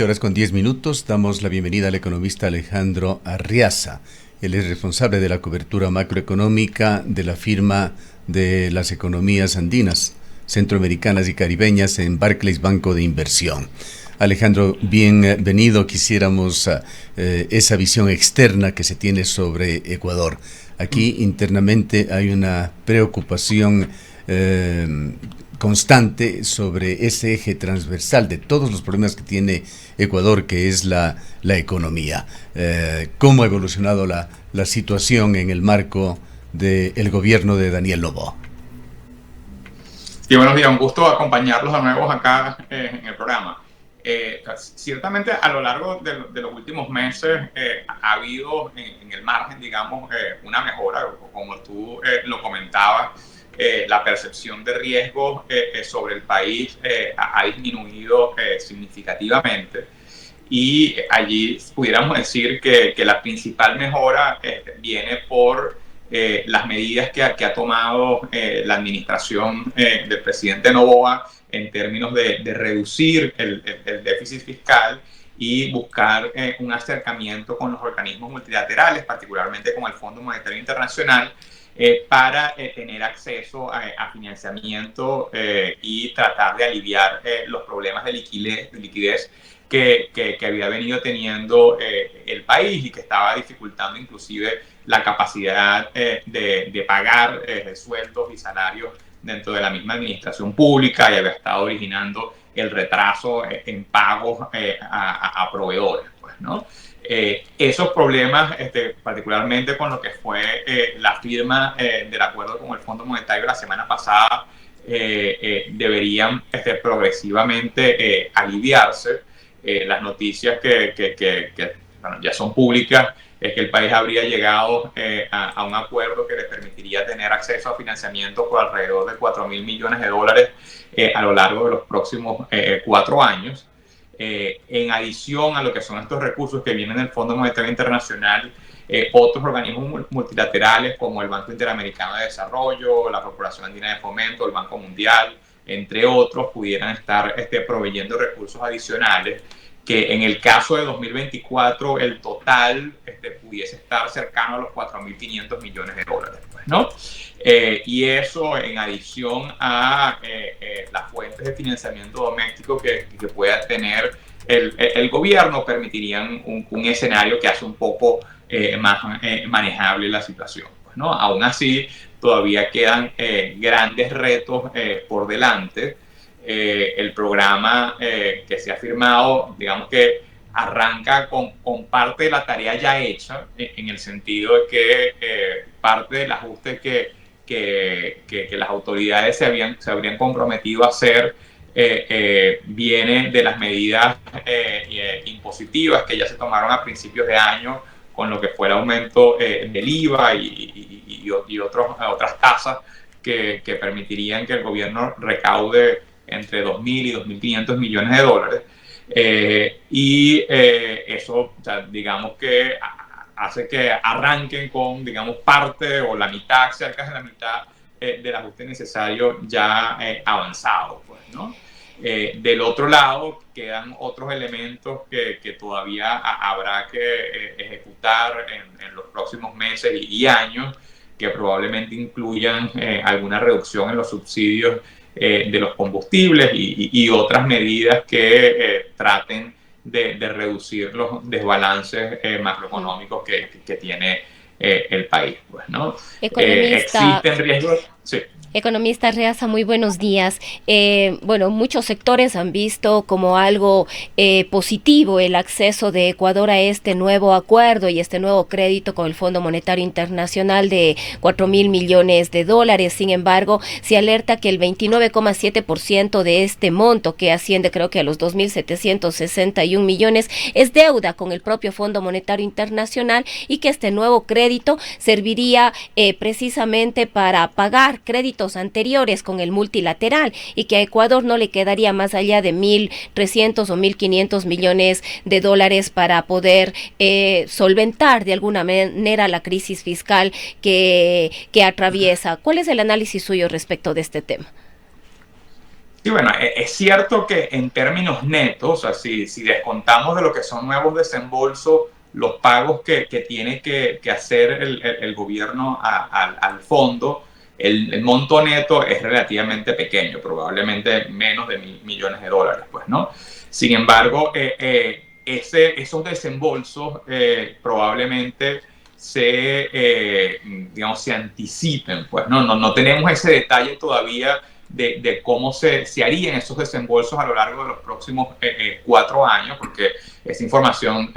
8:10. Damos la bienvenida al economista Alejandro Arriaza. Él es responsable de la cobertura macroeconómica de la firma de las economías andinas, centroamericanas y caribeñas en Barclays Banco de Inversión. Alejandro, bienvenido. Quisiéramos esa visión externa que se tiene sobre Ecuador. Aquí internamente hay una preocupación constante sobre ese eje transversal de todos los problemas que tiene Ecuador, que es la economía. ¿Cómo ha evolucionado la situación en el marco del gobierno de Daniel Noboa? Sí, buenos días, un gusto acompañarlos de nuevo acá en el programa. Ciertamente a lo largo de los últimos meses ha habido en el margen, digamos, una mejora, como tú lo comentabas. La percepción de riesgo sobre el país ha disminuido significativamente, y allí pudiéramos decir que la principal mejora viene por las medidas que ha tomado la administración del presidente Noboa en términos de reducir el déficit fiscal y buscar un acercamiento con los organismos multilaterales, particularmente con el Fondo Monetario Internacional, para tener acceso a financiamiento y tratar de aliviar los problemas de liquidez que había venido teniendo el país, y que estaba dificultando inclusive la capacidad de pagar sueldos y salarios dentro de la misma administración pública, y había estado originando el retraso en pagos a proveedores, pues, ¿no? Esos problemas, particularmente con lo que fue la firma del acuerdo con el Fondo Monetario la semana pasada, deberían progresivamente aliviarse. Las noticias que bueno, ya son públicas es que el país habría llegado a un acuerdo que le permitiría tener acceso a financiamiento por alrededor de $4.000 millones a lo largo de los próximos 4 años. En adición a lo que son estos recursos que vienen del Fondo Monetario Internacional, otros organismos multilaterales como el Banco Interamericano de Desarrollo, la Corporación Andina de Fomento, el Banco Mundial, entre otros, pudieran estar proveyendo recursos adicionales, que en el caso de 2024 el total pudiese estar cercano a los $4.500 millones, pues, ¿no? Y eso, en adición a las fuentes de financiamiento doméstico que pueda tener el gobierno, permitirían un escenario que hace un poco más manejable la situación, pues, ¿no? Aún así, todavía quedan grandes retos por delante. El programa que se ha firmado, digamos que arranca con parte de la tarea ya hecha, en el sentido de que parte del ajuste que las autoridades se habrían comprometido a hacer viene de las medidas impositivas que ya se tomaron a principios de año, con lo que fue el aumento del IVA y otras tasas que permitirían que el gobierno recaude entre 2.000 y 2.500 millones de dólares. Eso, o sea, digamos que hace que arranquen con, digamos, parte o la mitad, cerca de la mitad del ajuste necesario ya avanzado, pues, ¿no? Del otro lado, quedan otros elementos que todavía habrá que ejecutar en los próximos meses y años, que probablemente incluyan alguna reducción en los subsidios de los combustibles y otras medidas que traten de reducir los desbalances macroeconómicos que tiene el país, pues, ¿no? Existen riesgos. Sí. Economista Arriaza, muy buenos días. Bueno, muchos sectores han visto como algo positivo el acceso de Ecuador a este nuevo acuerdo y este nuevo crédito con el Fondo Monetario Internacional de $4.000 millones. Sin embargo, se alerta que el 29,7% de este monto, que asciende creo que a los 2.761 millones, es deuda con el propio Fondo Monetario Internacional, y que este nuevo crédito serviría precisamente para pagar créditos anteriores con el multilateral, y que a Ecuador no le quedaría más allá de 1.300 o 1.500 millones de dólares para poder solventar de alguna manera la crisis fiscal que atraviesa. ¿Cuál es el análisis suyo respecto de este tema? Sí, bueno, es cierto que en términos netos, o sea, si descontamos de lo que son nuevos desembolsos, los pagos que tiene que hacer el gobierno al fondo, el monto neto es relativamente pequeño, probablemente menos de $1.000 millones, pues, ¿no? Sin embargo, esos desembolsos probablemente digamos, se anticipen, pues, ¿no? No tenemos ese detalle todavía de cómo se harían esos desembolsos a lo largo de los próximos 4 años, porque esa información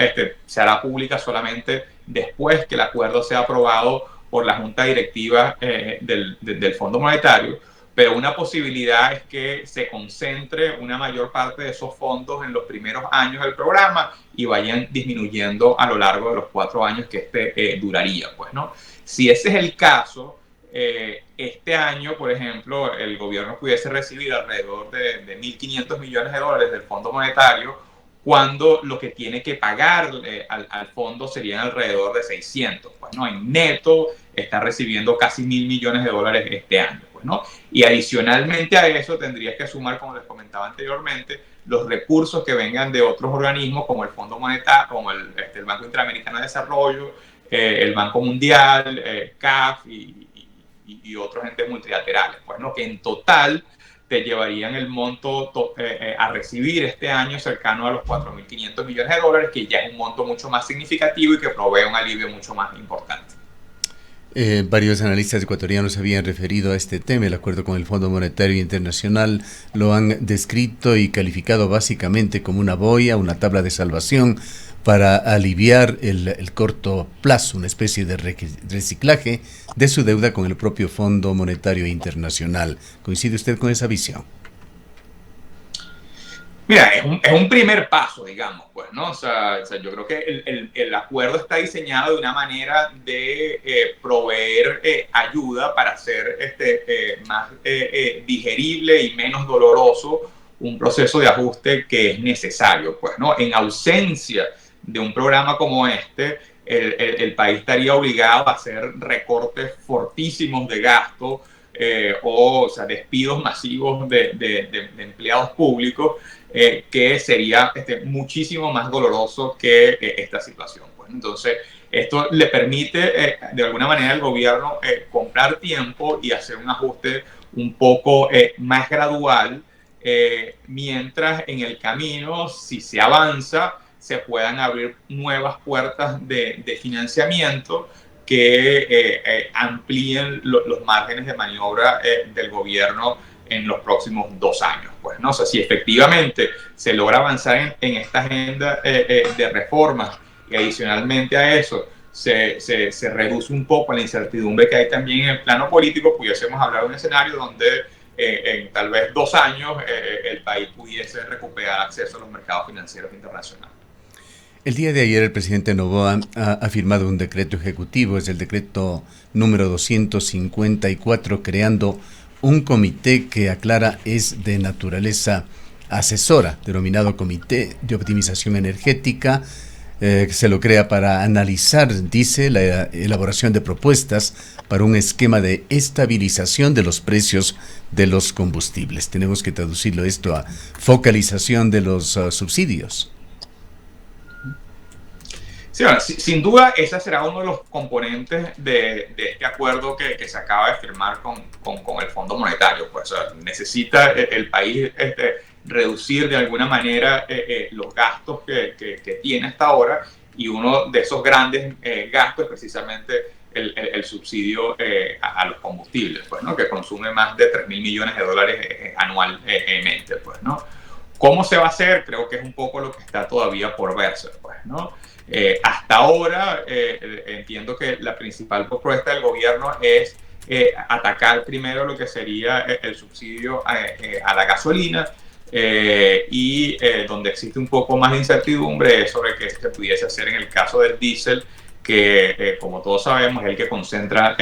se hará pública solamente después que el acuerdo sea aprobado por la Junta Directiva del Fondo Monetario. Pero una posibilidad es que se concentre una mayor parte de esos fondos en los primeros años del programa y vayan disminuyendo a lo largo de los 4 años que duraría, pues, ¿no? Si ese es el caso, este año, por ejemplo, el gobierno pudiese recibir alrededor de $1.500 millones del Fondo Monetario, cuando lo que tiene que pagar al fondo serían alrededor de 600. Pues, ¿no? En neto está recibiendo casi $1.000 millones este año. Pues, ¿no? Y adicionalmente a eso tendrías que sumar, como les comentaba anteriormente, los recursos que vengan de otros organismos como el Fondo Monetario, como el Banco Interamericano de Desarrollo, el Banco Mundial, CAF y otros entes multilaterales, pues, ¿no? Que en total te llevarían el monto a recibir este año cercano a los $4.500 millones, que ya es un monto mucho más significativo y que provee un alivio mucho más importante. Varios analistas ecuatorianos habían referido a este tema. El acuerdo con el Fondo Monetario Internacional lo han descrito y calificado básicamente como una boya, una tabla de salvación para aliviar el corto plazo, una especie de reciclaje de su deuda con el propio Fondo Monetario Internacional. ¿Coincide usted con esa visión? Mira, es un primer paso, digamos, pues, ¿no? O sea, yo creo que el acuerdo está diseñado de una manera de proveer ayuda para hacer más digerible y menos doloroso un proceso de ajuste que es necesario, pues, ¿no? En ausencia de un programa como el país estaría obligado a hacer recortes fortísimos de gasto, o sea, despidos masivos de empleados públicos, que sería muchísimo más doloroso que esta situación. Pues. Entonces, esto le permite de alguna manera al gobierno comprar tiempo y hacer un ajuste un poco más gradual, mientras en el camino, si se avanza, se puedan abrir nuevas puertas de financiamiento que amplíen los márgenes de maniobra del gobierno en los próximos 2 años. Pues, ¿no? O sea, si efectivamente se logra avanzar en esta agenda de reformas y adicionalmente a eso se reduce un poco la incertidumbre que hay también en el plano político, pudiésemos hablar de un escenario donde en tal vez 2 años el país pudiese recuperar acceso a los mercados financieros internacionales. El día de ayer el presidente Noboa ha firmado un decreto ejecutivo, es el decreto número 254, creando un comité que aclara es de naturaleza asesora, denominado Comité de Optimización Energética. Se lo crea para analizar, dice, la elaboración de propuestas para un esquema de estabilización de los precios de los combustibles. Tenemos que traducirlo esto a focalización de los subsidios. Sí, bueno, sin duda ese será uno de los componentes de este acuerdo que se acaba de firmar con el Fondo Monetario. Pues, o sea, necesita el país reducir de alguna manera los gastos que tiene hasta ahora, y uno de esos grandes gastos es precisamente el subsidio a los combustibles, pues, ¿no? Que consume más de $3.000 millones anualmente. Pues, ¿no? ¿Cómo se va a hacer? Creo que es un poco lo que está todavía por verse. Pues, ¿no? Hasta ahora entiendo que la principal propuesta del gobierno es atacar primero lo que sería el subsidio a la gasolina, y donde existe un poco más de incertidumbre es sobre qué se pudiese hacer en el caso del diésel, que como todos sabemos es el que concentra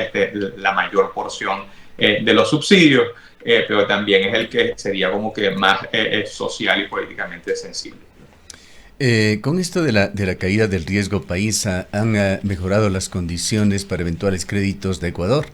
la mayor porción de los subsidios, pero también es el que sería como que más social y políticamente sensible. Con esto de la caída del riesgo país, ¿han mejorado las condiciones para eventuales créditos de Ecuador?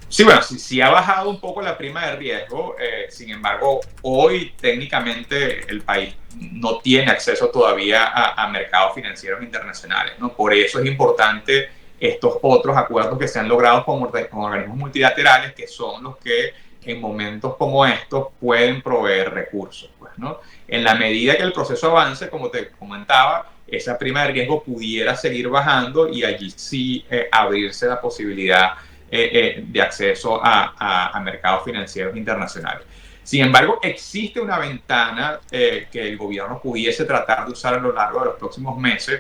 Sí, Sí, bueno, sí ha bajado un poco la prima de riesgo, sin embargo, hoy técnicamente el país no tiene acceso todavía a mercados financieros internacionales, ¿no? Por eso es importante estos otros acuerdos que se han logrado con organismos multilaterales, que son los que en momentos como estos pueden proveer recursos, pues, ¿no? En la medida que el proceso avance, como te comentaba, esa prima de riesgo pudiera seguir bajando y allí sí abrirse la posibilidad de acceso a mercados financieros internacionales. Sin embargo, existe una ventana que el gobierno pudiese tratar de usar a lo largo de los próximos meses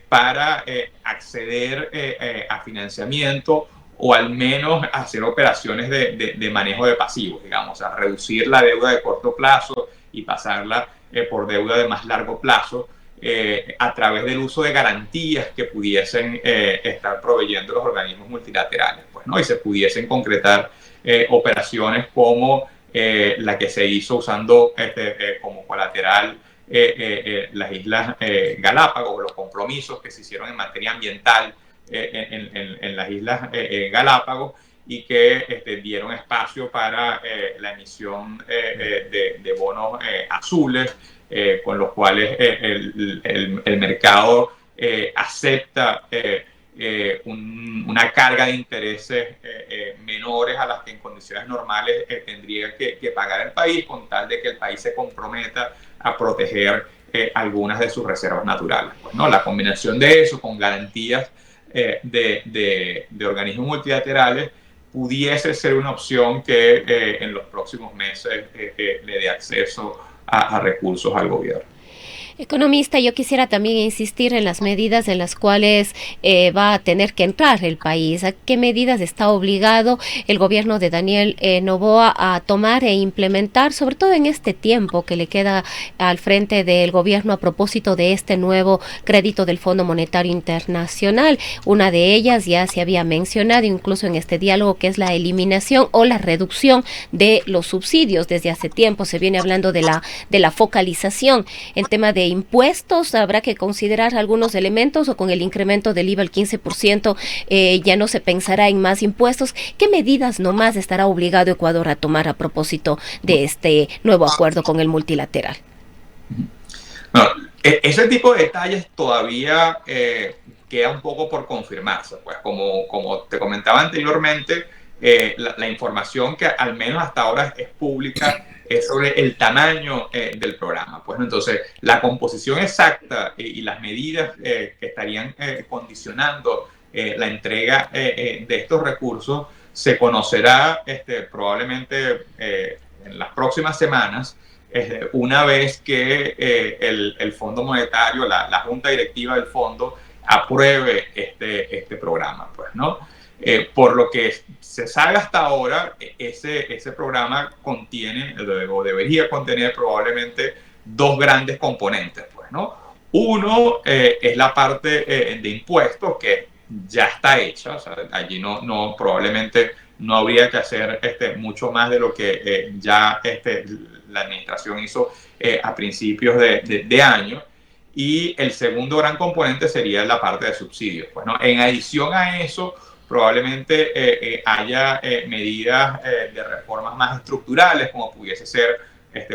para acceder a financiamiento o al menos hacer operaciones de manejo de pasivos, digamos, a reducir la deuda de corto plazo y pasarla por deuda de más largo plazo, a través del uso de garantías que pudiesen estar proveyendo los organismos multilaterales, pues, ¿no? Y se pudiesen concretar operaciones como la que se hizo usando como colateral las Islas Galápagos, los compromisos que se hicieron en materia ambiental en las Islas Galápagos, y que dieron espacio para la emisión de bonos azules, con los cuales el mercado acepta una carga de intereses menores a las que en condiciones normales tendría que pagar el país, con tal de que el país se comprometa a proteger algunas de sus reservas naturales. Pues, ¿no? La combinación de eso con garantías de organismos multilaterales pudiese ser una opción que en los próximos meses le dé acceso a recursos al gobierno. Economista, yo quisiera también insistir en las medidas en las cuales va a tener que entrar el país. ¿A qué medidas está obligado el gobierno de Daniel Noboa a tomar e implementar, sobre todo en este tiempo que le queda al frente del gobierno a propósito de este nuevo crédito del Fondo Monetario Internacional? Una de ellas ya se había mencionado incluso en este diálogo, que es la eliminación o la reducción de los subsidios. Desde hace tiempo se viene hablando de la focalización en tema de impuestos. Habrá que considerar algunos elementos, o con el incremento del IVA al 15% ya no se pensará en más impuestos. ¿Qué medidas nomás estará obligado Ecuador a tomar a propósito de este nuevo acuerdo con el multilateral? Bueno, ese tipo de detalles todavía queda un poco por confirmarse. Pues como te comentaba anteriormente, la información que al menos hasta ahora es pública es sobre el tamaño del programa. Pues, ¿no? Entonces, la composición exacta y las medidas que estarían condicionando la entrega de estos recursos se conocerá probablemente en las próximas semanas, una vez que el Fondo Monetario, la Junta Directiva del Fondo, apruebe este programa, pues, ¿no? Por lo que se sabe hasta ahora, ese programa contiene, o debería contener, probablemente dos grandes componentes, pues, ¿no? Uno es la parte de impuestos, que ya está hecha. O sea, allí probablemente no habría que hacer mucho más de lo que ya la administración hizo a principios de año. Y el segundo gran componente sería la parte de subsidios. Pues, ¿no? En adición a eso, probablemente haya medidas de reformas más estructurales, como pudiese ser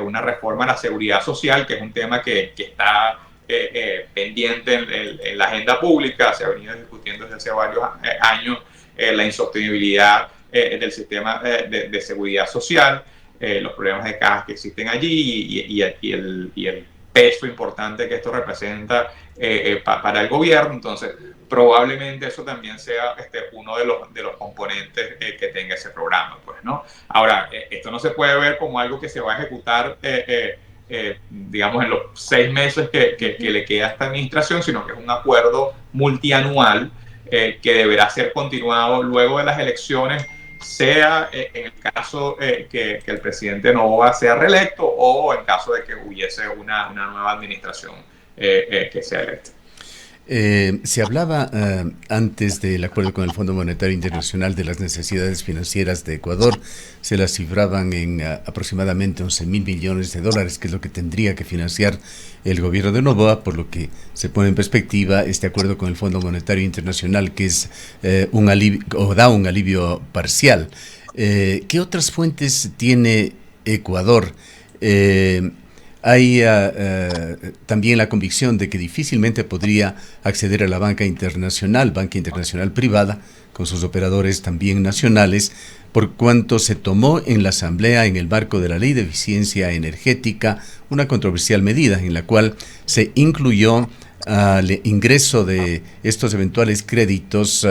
una reforma a la seguridad social, que es un tema que está pendiente en la agenda pública. Se ha venido discutiendo desde hace varios años la insostenibilidad del sistema de seguridad social, los problemas de cajas que existen allí y el peso importante que esto representa para el gobierno. Entonces, probablemente eso también sea uno de los componentes que tenga ese programa, pues, ¿no? Ahora, esto no se puede ver como algo que se va a ejecutar, digamos, en los 6 meses que le queda a esta administración, sino que es un acuerdo multianual que deberá ser continuado luego de las elecciones, sea en el caso que el presidente Noboa sea reelecto, o en caso de que hubiese una nueva administración que sea electa. Se hablaba antes del acuerdo con el Fondo Monetario Internacional de las necesidades financieras de Ecuador. Se las cifraban en aproximadamente 11.000 millones de dólares, que es lo que tendría que financiar el gobierno de Noboa, por lo que se pone en perspectiva este acuerdo con el Fondo Monetario Internacional, que es un alivio, o da un alivio parcial. ¿Qué otras fuentes tiene Ecuador? Hay también la convicción de que difícilmente podría acceder a la banca internacional privada, con sus operadores también nacionales, por cuanto se tomó en la Asamblea, en el marco de la Ley de Eficiencia Energética, una controversial medida en la cual se incluyó al ingreso de estos eventuales créditos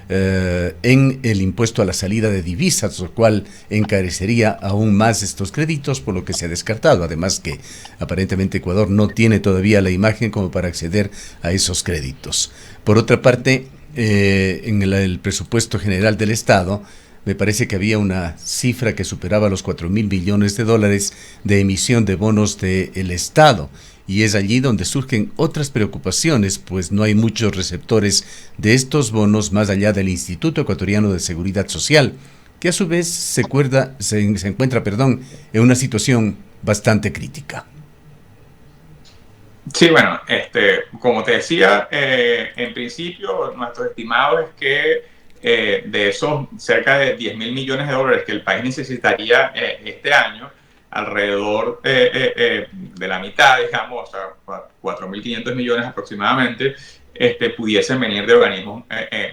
en el impuesto a la salida de divisas, lo cual encarecería aún más estos créditos, por lo que se ha descartado. Además que aparentemente Ecuador no tiene todavía la imagen como para acceder a esos créditos. Por otra parte, en el presupuesto general del Estado, me parece que había una cifra que superaba los 4.000 millones de dólares de emisión de bonos del Estado. Y es allí donde surgen otras preocupaciones, pues no hay muchos receptores de estos bonos más allá del Instituto Ecuatoriano de Seguridad Social, que a su vez se encuentra en una situación bastante crítica. Sí, bueno, como te decía, en principio nuestro estimado es que de esos cerca de 10.000 millones de dólares que el país necesitaría este año, alrededor de la mitad, digamos, o sea, 4.500 millones aproximadamente, pudiesen venir de organismos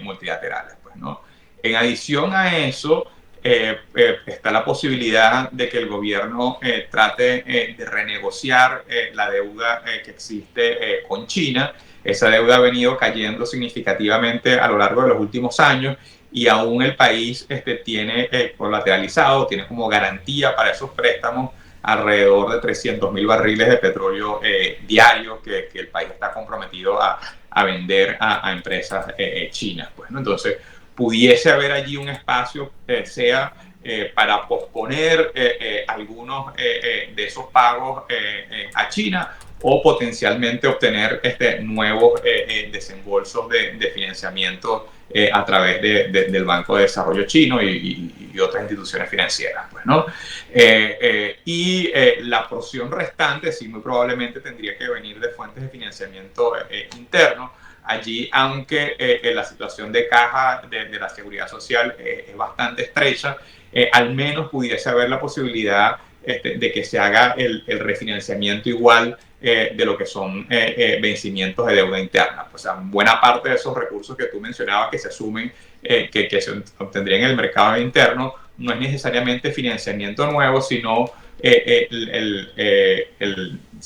multilaterales, pues, ¿no? En adición a eso, está la posibilidad de que el gobierno trate de renegociar la deuda que existe con China. Esa deuda ha venido cayendo significativamente a lo largo de los últimos años, y aún el país tiene colateralizado, tiene como garantía para esos préstamos alrededor de 300.000 barriles de petróleo diarios que el país está comprometido a vender a empresas chinas, pues, ¿no? Entonces, pudiese haber allí un espacio, sea para posponer algunos de esos pagos a China, o potencialmente obtener nuevos desembolsos de financiamiento a través del Banco de Desarrollo Chino y otras instituciones financieras, pues, ¿no? La porción restante sí muy probablemente tendría que venir de fuentes de financiamiento interno. Allí, aunque la situación de caja de la seguridad social es bastante estrecha, al menos pudiese haber la posibilidad de que se haga el refinanciamiento igual de lo que son vencimientos de deuda interna. O sea, buena parte de esos recursos que tú mencionabas que se asumen que se obtendrían en el mercado interno no es necesariamente financiamiento nuevo, sino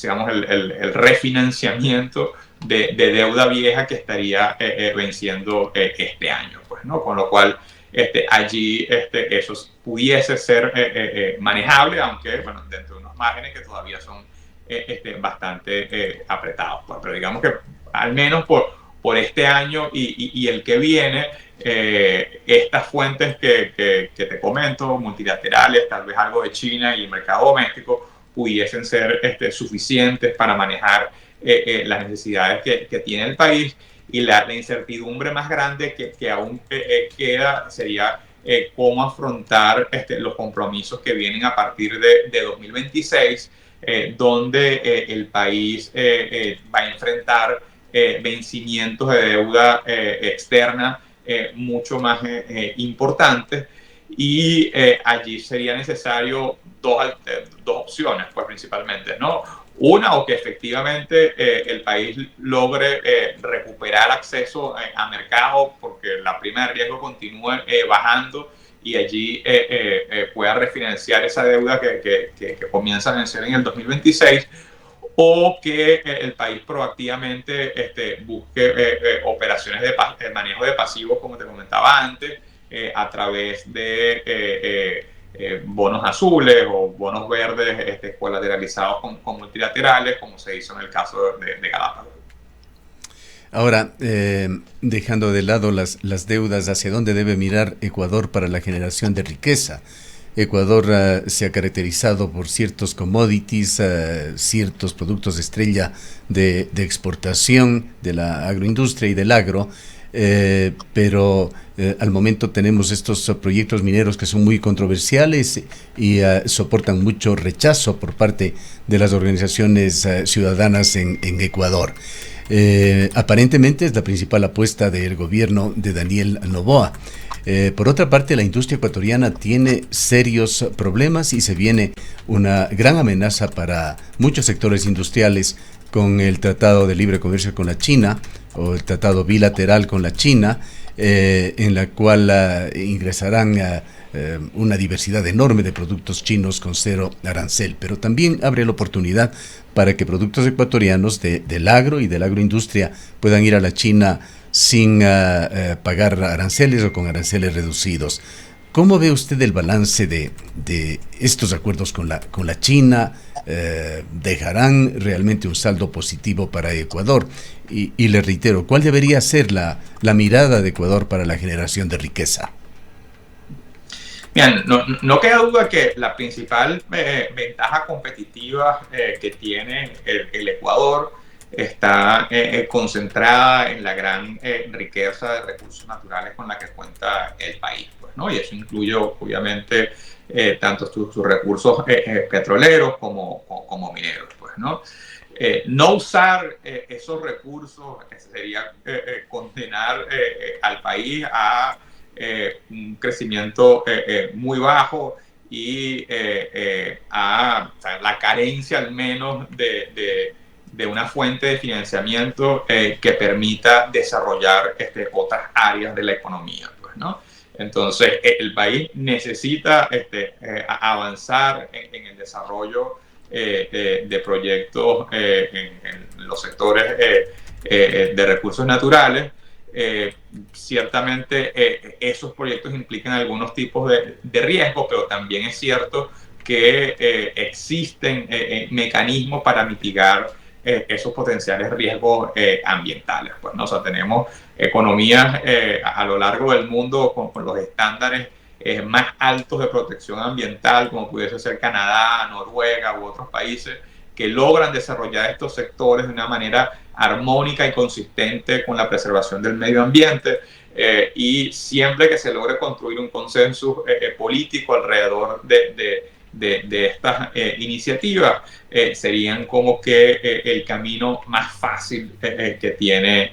digamos, el refinanciamiento de deuda vieja que estaría venciendo este año, pues, ¿no? Con lo cual allí eso pudiese ser manejable, aunque, bueno, dentro de unos márgenes que todavía son bastante apretados, pues. Pero digamos que al menos por este año y el que viene, estas fuentes que te comento, multilaterales, tal vez algo de China y el mercado doméstico, pudiesen ser suficientes para manejar las necesidades que tiene el país. Y la incertidumbre más grande que aún queda sería cómo afrontar los compromisos que vienen a partir de 2026, donde el país va a enfrentar vencimientos de deuda externa mucho más importantes, y allí sería necesario dos opciones, pues, principalmente, ¿no? Una, o que efectivamente el país logre recuperar acceso a mercado, porque la prima de riesgo continúe bajando, y allí pueda refinanciar esa deuda que comienza a vencer en el 2026, o que el país proactivamente busque operaciones de manejo de pasivos, como te comentaba antes, a través de bonos azules o bonos verdes colateralizados con multilaterales, como se hizo en el caso de Galápagos. Ahora, dejando de lado las deudas, ¿hacia dónde debe mirar Ecuador para la generación de riqueza? Ecuador se ha caracterizado por ciertos commodities, ciertos productos estrella de exportación de la agroindustria y del agro, pero al momento tenemos estos proyectos mineros que son muy controversiales y soportan mucho rechazo por parte de las organizaciones ciudadanas en Ecuador. Aparentemente es la principal apuesta del gobierno de Daniel Noboa. Por otra parte, la industria ecuatoriana tiene serios problemas y se viene una gran amenaza para muchos sectores industriales con el Tratado de Libre Comercio con la China o el Tratado Bilateral con la China, en la cual ingresarán una diversidad enorme de productos chinos con cero arancel, pero también abre la oportunidad para que productos ecuatorianos del agro y de la agroindustria puedan ir a la China sin pagar aranceles o con aranceles reducidos. ¿Cómo ve usted el balance de estos acuerdos con la China? ¿Dejarán realmente un saldo positivo para Ecuador? Y le reitero, ¿cuál debería ser la mirada de Ecuador para la generación de riqueza? Bien, no queda duda que la principal ventaja competitiva que tiene el Ecuador está concentrada en la gran riqueza de recursos naturales con la que cuenta el país, pues, ¿no? Y eso incluye, obviamente, tanto sus recursos petroleros como mineros, pues, ¿no? No usar esos recursos sería condenar al país a un crecimiento muy bajo y a la carencia al menos de una fuente de financiamiento que permita desarrollar otras áreas de la economía, pues, ¿no? Entonces, el país necesita avanzar en el desarrollo de proyectos en los sectores de recursos naturales. Ciertamente esos proyectos implican algunos tipos de riesgo, pero también es cierto que existen mecanismos para mitigar esos potenciales riesgos ambientales, pues, ¿no? O sea, tenemos economías a lo largo del mundo con los estándares más altos de protección ambiental, como pudiese ser Canadá, Noruega u otros países, que logran desarrollar estos sectores de una manera armónica y consistente con la preservación del medio ambiente, y siempre que se logre construir un consenso político alrededor de estas iniciativas, serían como que el camino más fácil que tiene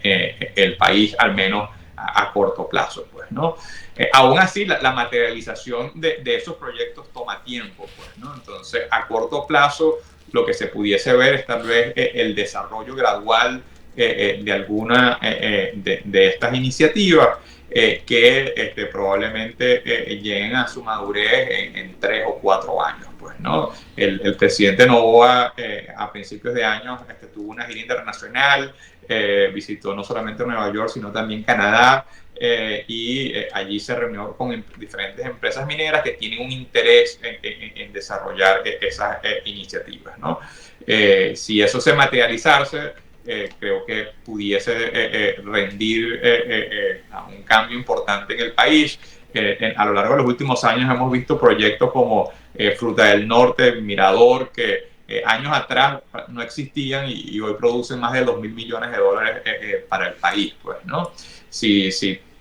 el país, al menos a corto plazo, pues, ¿no? Aún así, la materialización de esos proyectos toma tiempo, pues, ¿no? Entonces, a corto plazo, lo que se pudiese ver es tal vez el desarrollo gradual de alguna de estas iniciativas que probablemente lleguen a su madurez en 3 o 4 años, pues, ¿no? El presidente Noboa a principios de año tuvo una gira internacional, visitó no solamente Nueva York, sino también Canadá, y allí se reunió con diferentes empresas mineras que tienen un interés en desarrollar esas iniciativas, ¿no? Si eso se materializase, creo que pudiese rendir a un cambio importante en el país. A lo largo de los últimos años hemos visto proyectos como Fruta del Norte, Mirador, que años atrás no existían y hoy producen más de $2.000 millones para el país, pues, ¿no? Si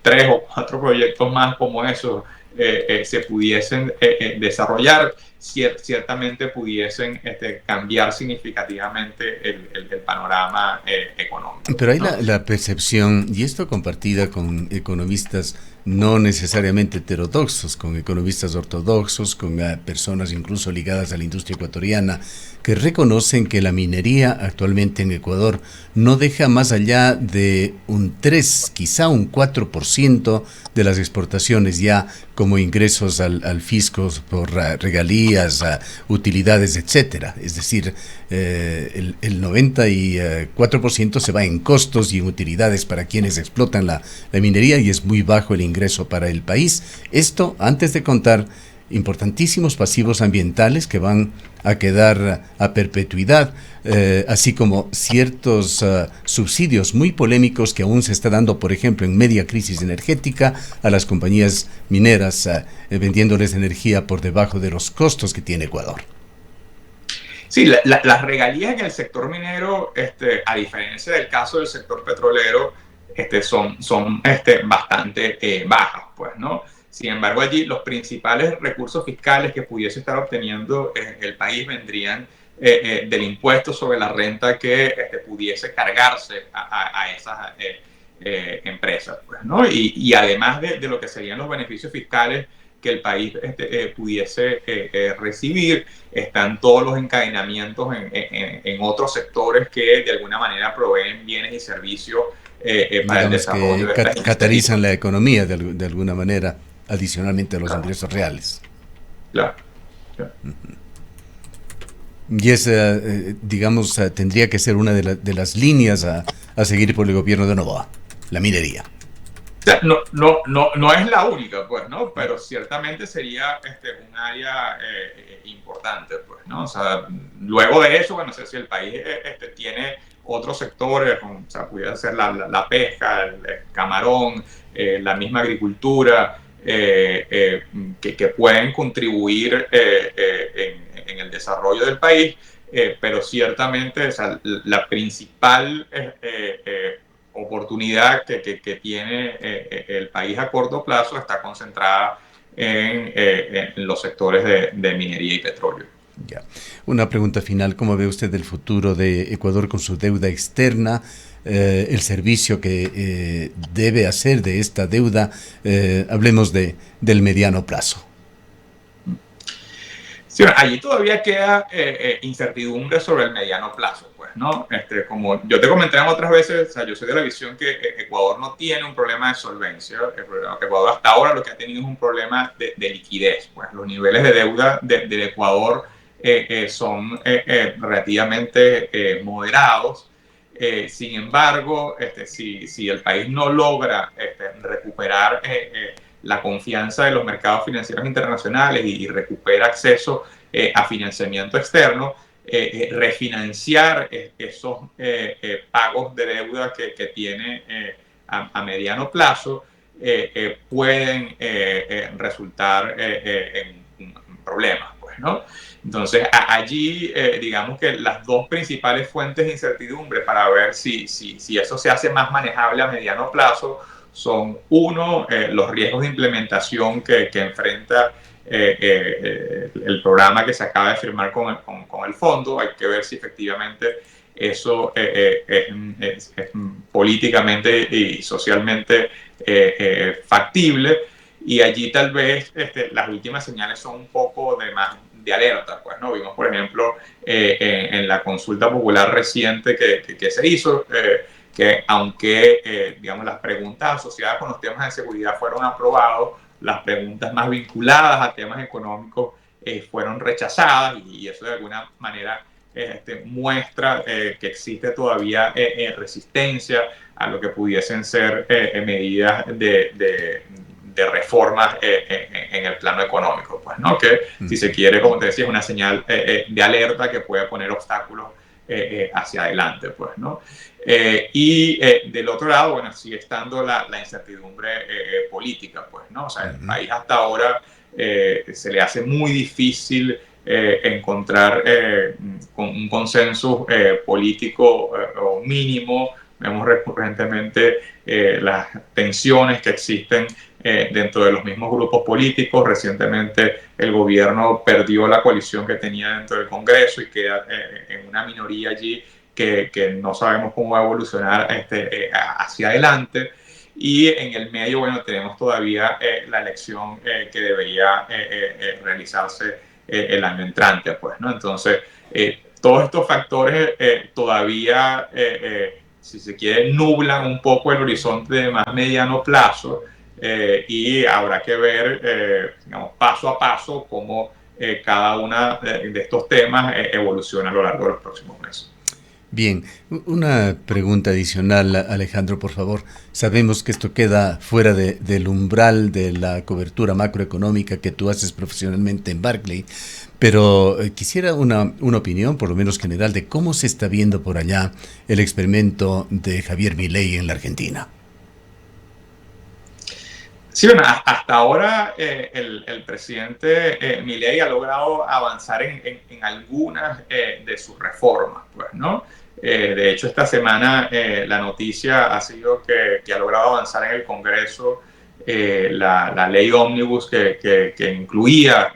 3 o 4 proyectos más como esos se pudiesen desarrollar, ciertamente pudiesen cambiar significativamente el panorama económico. Pero hay, ¿no?, la percepción, y esto compartida con economistas no necesariamente heterodoxos, con economistas ortodoxos, con personas incluso ligadas a la industria ecuatoriana, que reconocen que la minería actualmente en Ecuador no deja más allá de un 3, quizá un 4% de las exportaciones ya como ingresos al fisco por regalías, utilidades, etcétera. Es decir, el 94% se va en costos y en utilidades para quienes explotan la minería, y es muy bajo el ingreso para el país. Esto antes de contar importantísimos pasivos ambientales que van a quedar a perpetuidad, así como ciertos subsidios muy polémicos que aún se está dando, por ejemplo, en media crisis energética a las compañías mineras, vendiéndoles energía por debajo de los costos que tiene Ecuador. Sí, las regalías en el sector minero, a diferencia del caso del sector petrolero, son bastante bajas, pues, ¿no? Sin embargo, allí los principales recursos fiscales que pudiese estar obteniendo el país vendrían del impuesto sobre la renta que pudiese cargarse a esas empresas, pues, ¿no? Y además de lo que serían los beneficios fiscales que el país pudiese recibir, están todos los encadenamientos en otros sectores que de alguna manera proveen bienes y servicios para el desarrollo que de estas catalizan la economía de alguna manera, adicionalmente a los ingresos reales. Claro. Claro. Y esa, digamos, tendría que ser una de las líneas a seguir por el gobierno de Noboa, la minería. O sea, no es la única, pues, ¿no? Pero ciertamente sería un área importante, pues, ¿no? O sea, luego de eso, bueno, no sé si el país tiene otros sectores, o sea, pudiera ser la pesca, el camarón, la misma agricultura, que pueden contribuir en el desarrollo del país, pero ciertamente, o sea, la principal oportunidad que tiene el país a corto plazo está concentrada en los sectores de minería y petróleo. Ya. Una pregunta final, ¿cómo ve usted el futuro de Ecuador con su deuda externa? El servicio que debe hacer de esta deuda, hablemos del mediano plazo. Sí, bueno, allí todavía queda incertidumbre sobre el mediano plazo, pues, ¿no? Como yo te comenté otras veces, o sea, yo soy de la visión que Ecuador no tiene un problema de solvencia. Ecuador hasta ahora lo que ha tenido es un problema de liquidez, pues. Los niveles de deuda del Ecuador son relativamente moderados. Sin embargo, si el país no logra recuperar la confianza de los mercados financieros internacionales y recupera acceso a financiamiento externo, refinanciar esos pagos de deuda que tiene a mediano plazo pueden resultar en problemas, pues, ¿no? Entonces, allí, digamos que las dos principales fuentes de incertidumbre para ver si eso se hace más manejable a mediano plazo son, uno, los riesgos de implementación que enfrenta el programa que se acaba de firmar con el fondo. Hay que ver si efectivamente eso es políticamente y socialmente factible. Y allí tal vez las últimas señales son un poco de alerta, pues, ¿no? Vimos, por ejemplo, en la consulta popular reciente que se hizo, que aunque, digamos, las preguntas asociadas con los temas de seguridad fueron aprobados, las preguntas más vinculadas a temas económicos fueron rechazadas, y eso de alguna manera muestra que existe todavía resistencia a lo que pudiesen ser medidas de reformas en el plano económico, pues, ¿no? Que, si se quiere, como te decía, es una señal de alerta que puede poner obstáculos hacia adelante, pues, ¿no? Y del otro lado, bueno, sigue estando la incertidumbre política, pues, ¿no? O sea, el país hasta ahora se le hace muy difícil encontrar un consenso político mínimo. Vemos recurrentemente las tensiones que existen dentro de los mismos grupos políticos. Recientemente el gobierno perdió la coalición que tenía dentro del Congreso y queda en una minoría allí que no sabemos cómo va a evolucionar hacia adelante. Y en el medio, bueno, tenemos todavía la elección que debería realizarse el año entrante, pues, ¿no? Entonces, todos estos factores todavía, si se quiere, nublan un poco el horizonte de más mediano plazo, y habrá que ver, digamos, paso a paso cómo cada uno de estos temas evoluciona a lo largo de los próximos meses. Bien, una pregunta adicional, Alejandro, por favor. Sabemos que esto queda fuera del umbral de la cobertura macroeconómica que tú haces profesionalmente en Barclays, pero quisiera una opinión, por lo menos general, de cómo se está viendo por allá el experimento de Javier Milei en la Argentina. Sí, bueno, hasta ahora el presidente Milei ha logrado avanzar en algunas de sus reformas, pues, ¿no? De hecho, esta semana la noticia ha sido que ha logrado avanzar en el Congreso la ley Ómnibus que incluía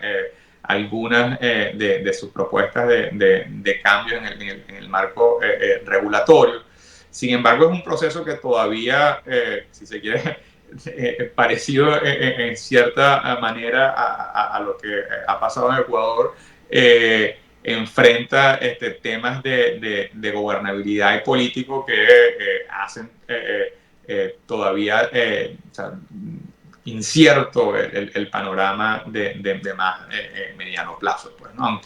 algunas de sus propuestas de cambios en el marco regulatorio. Sin embargo, es un proceso que todavía, si se quiere, parecido en cierta manera a lo que ha pasado en Ecuador, enfrenta temas de gobernabilidad y político que hacen todavía o sea, incierto el panorama de más mediano plazo. Pues, ¿no?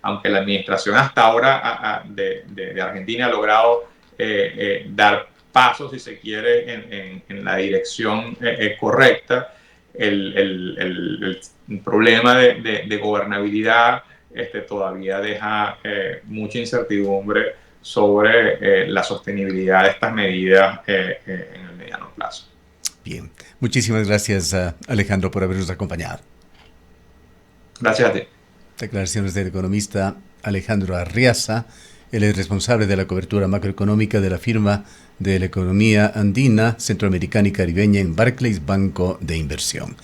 Aunque la administración hasta ahora de Argentina ha logrado dar pasos, si se quiere, en la dirección correcta, el problema de gobernabilidad todavía deja mucha incertidumbre sobre la sostenibilidad de estas medidas en el mediano plazo. Bien, muchísimas gracias, Alejandro, por habernos acompañado. Gracias a ti. Declaraciones del economista Alejandro Arriaza. Él es responsable de la cobertura macroeconómica de la firma de la economía andina, centroamericana y caribeña en Barclays Banco de Inversión.